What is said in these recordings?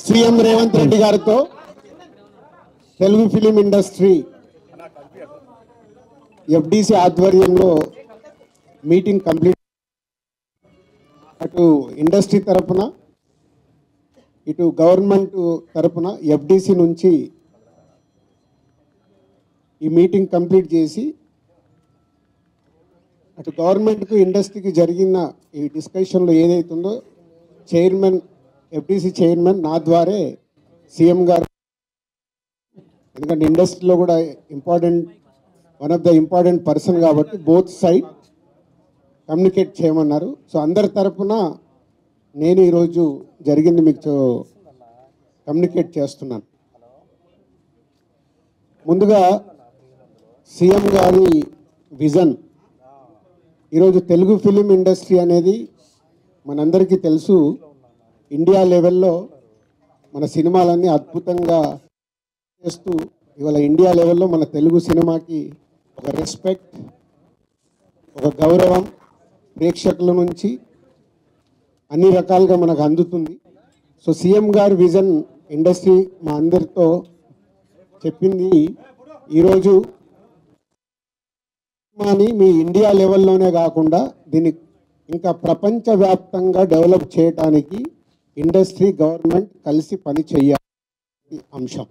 CM Revanth Reddy గారితో Telugu film industry FDC ఆధ్వర్యంలో meeting complete. అటు ఇండస్ట్రీ తరపున ఇటు గవర్నమెంట్ తరపున ఎఫ్డిసి నుంచి ఈ మీటింగ్ కంప్లీట్ చేసి అటు గవర్నమెంట్కు ఇండస్ట్రీకి జరిగిన ఈ డిస్కషన్లో ఏదైతుందో చైర్మన్ ఎఫ్డిసి చైర్మన్ నా ద్వారే సీఎం గారు, ఎందుకంటే ఇండస్ట్రీలో కూడా one of the important person కాబట్టి బోత్ సైడ్ కమ్యూనికేట్ చేయమన్నారు. సో అందరి తరపున నేను ఈరోజు జరిగింది మీకు కమ్యూనికేట్ చేస్తున్నాను. ముందుగా సీఎం గారి విజన్. ఈరోజు తెలుగు ఫిలిం ఇండస్ట్రీ అనేది మనందరికీ తెలుసు, ఇండియా లెవెల్లో మన సినిమాలన్నీ అద్భుతంగా చేస్తూ ఇవాళ ఇండియా లెవెల్లో మన తెలుగు సినిమాకి ఒక రెస్పెక్ట్, ఒక గౌరవం ప్రేక్షకుల నుంచి అన్ని రకాలుగా మనకు అందుతుంది. సో సీఎం గారి విజన్ ఇండస్ట్రీ మా అందరితో చెప్పింది, ఈరోజు సినిమాని మీ ఇండియా లెవెల్లోనే కాకుండా దీన్ని ఇంకా ప్రపంచవ్యాప్తంగా డెవలప్ చేయడానికి ఇండస్ట్రీ గవర్నమెంట్ కలిసి పని చేయాలి అంశం.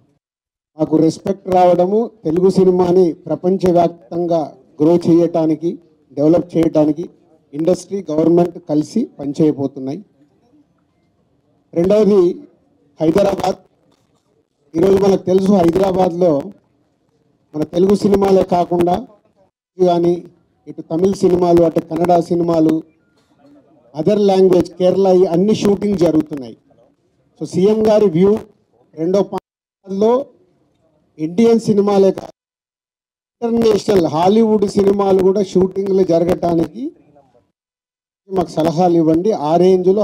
మాకు రెస్పెక్ట్ రావడము, తెలుగు సినిమాని ప్రపంచవ్యాప్తంగా గ్రో చేయటానికి, డెవలప్ చేయటానికి ఇండస్ట్రీ గవర్నమెంట్ కలిసి పనిచేయబోతున్నాయి. రెండవది హైదరాబాద్. ఈరోజు మనకు తెలుసు, హైదరాబాద్లో మన తెలుగు సినిమాలే కాకుండా కానీ ఇటు తమిళ్ సినిమాలు, అటు కన్నడ సినిమాలు, అదర్ లాంగ్వేజ్ కేరళ అన్ని షూటింగ్ జరుగుతున్నాయి. సో సీఎం గారి వ్యూ రెండో పాయింట్లో ఇండియన్ సినిమాలే కాదు ఇంటర్నేషనల్ హాలీవుడ్ సినిమాలు కూడా షూటింగ్లు జరగటానికి మాకు సలహాలు ఇవ్వండి. ఆ రేంజ్లో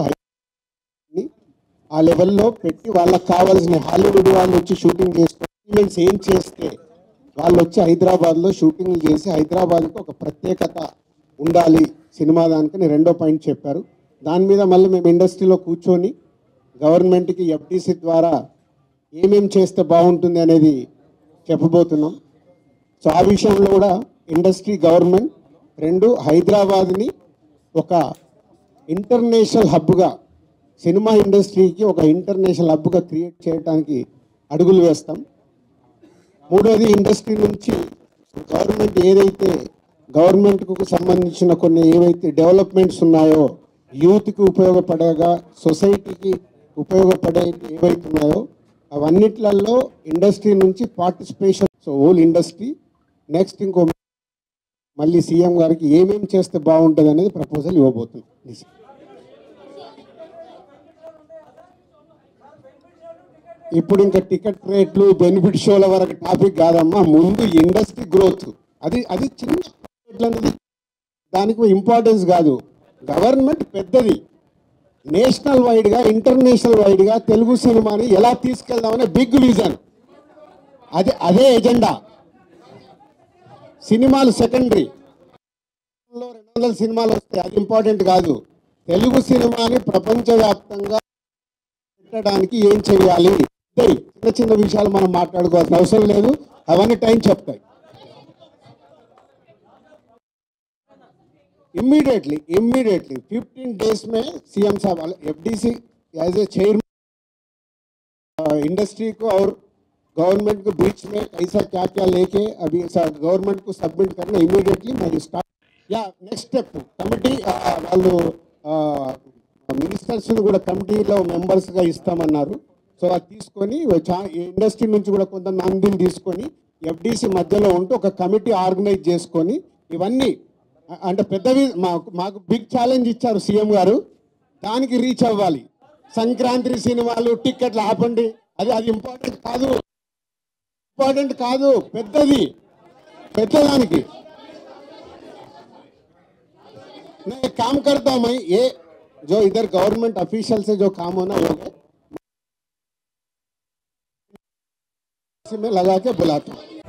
ఆ లెవెల్లో పెట్టి వాళ్ళకి కావాల్సిన హాలీవుడ్ వాళ్ళు వచ్చి షూటింగ్ చేసుకొని ఏం చేస్తే వాళ్ళు వచ్చి హైదరాబాద్లో షూటింగ్లు చేసి హైదరాబాద్కి ఒక ప్రత్యేకత ఉండాలి సినిమా దానికని రెండో పాయింట్ చెప్పారు. దాని మీద మళ్ళీ మేము ఇండస్ట్రీలో కూర్చొని గవర్నమెంట్కి ఎఫ్డిసి ద్వారా ఏమేం చేస్తే బాగుంటుంది అనేది చెప్పబోతున్నాం. సో ఆ విషయంలో కూడా ఇండస్ట్రీ గవర్నమెంట్ రెండు హైదరాబాద్ని ఒక ఇంటర్నేషనల్ హబ్గా, సినిమా ఇండస్ట్రీకి ఒక ఇంటర్నేషనల్ హబ్గా క్రియేట్ చేయడానికి అడుగులు వేస్తాం. మూడోది ఇండస్ట్రీ నుంచి గవర్నమెంట్ ఏదైతే గవర్నమెంట్కు సంబంధించిన కొన్ని ఏవైతే డెవలప్మెంట్స్ ఉన్నాయో, యూత్కి ఉపయోగపడేగా సొసైటీకి ఉపయోగపడే ఏవైతే ఉన్నాయో అవన్నిట్లలో ఇండస్ట్రీ నుంచి participation. So whole industry next ఇంకో మళ్ళీ సీఎం గారికి ఏమేమి చేస్తే బాగుంటుంది అనేది ప్రపోజల్ ఇవ్వబోతున్నాం. ఇప్పుడు ఇంకా టికెట్ రేట్లు, బెనిఫిట్ షోల వరకు టాపిక్ కాదమ్మా, ముందు ఇండస్ట్రీ గ్రోత్. అది చిన్న అనేది దానికి ఇంపార్టెన్స్ కాదు. గవర్నమెంట్ పెద్దది, నేషనల్ వైడ్గా ఇంటర్నేషనల్ వైడ్గా తెలుగు సినిమాని ఎలా తీసుకెళ్దామనే బిగ్ విజన్. అదే ఎజెండా. సినిమాలు సెకండరీ. 200 సినిమాలు వస్తాయి, అది ఇంపార్టెంట్ కాదు. తెలుగు సినిమాని ప్రపంచవ్యాప్తంగా పెట్టడానికి ఏం చేయాలి, చిన్న చిన్న విషయాలు మనం మాట్లాడుకోవాల్సిన అవసరం లేదు, అవన్నీ టైం చెప్తాయి. इमीडिएटली 15 डेज में सीएम साहब FDC as a chairman industry को और गवर्नमेंट को बीच में कैसा क्या क्या लेके अभी गवर्नमेंट को सबमिट करना इमीडिएटली मैं स्टार्ट या नेक्स्ट स्टेप कमिटी వాళ్ళు మినిస్టర్స్ కూడా కమిటీలో మెంబర్స్గా ఇస్తామన్నారు. సో అది తీసుకొని ఇండస్ట్రీ నుంచి కూడా కొంత మందిని తీసుకొని ఎఫ్డీసీ మధ్యలో ఉంటూ ఒక కమిటీ ఆర్గనైజ్ చేసుకొని ఇవన్నీ అంటే పెద్దవి మాకు బిగ్ ఛాలెంజ్ ఇచ్చారు సీఎం గారు, దానికి రీచ్ అవ్వాలి. సంక్రాంతి సినిమాలు టికెట్లు ఆపండి, అది ఇంపార్టెంట్ కాదు, పెద్దదానికి मैं काम करता हूं. मैं ये जो इधर गवर्नमेंट ऑफिशियल से जो काम होना वो मैं लगा के बुलाता हूं.